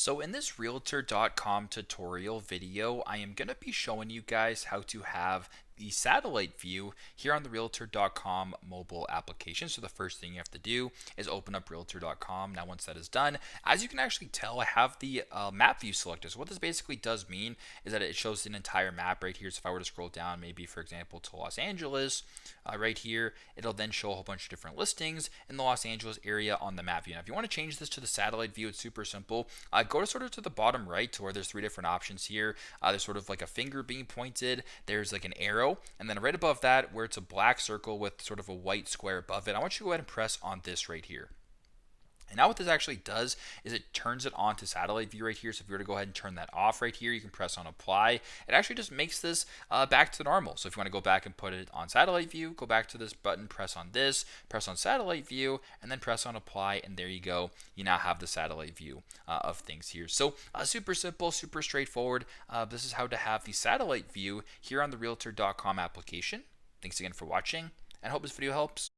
So in this Realtor.com tutorial video, I am going to be showing you guys how to have the satellite view here on the Realtor.com mobile application. So the first thing you have to do is open up Realtor.com. Now once that is done, as you can actually tell, I have the map view selected. So what this basically does mean is that it shows an entire map right here. So if I were to scroll down, maybe for example to Los Angeles, right here, it'll then show a whole bunch of different listings in the Los Angeles area on the map view. Now if you want to change this to the satellite view, it's super simple. Go to sort of to the bottom right to where there's three different options here. There's sort of like a finger being pointed. There's like an arrow. And then right above that, where it's a black circle with sort of a white square above it, I want you to go ahead and press on this right here. And now what this actually does is it turns it on to satellite view right here. So if you were to go ahead and turn that off right here, you can press on apply. It actually just makes this back to normal. So if you want to go back and put it on satellite view, go back to this button, press on this, press on satellite view, and then press on apply. And there you go. You now have the satellite view of things here. So super simple, super straightforward. This is how to have the satellite view here on the Realtor.com application. Thanks again for watching, and I hope this video helps.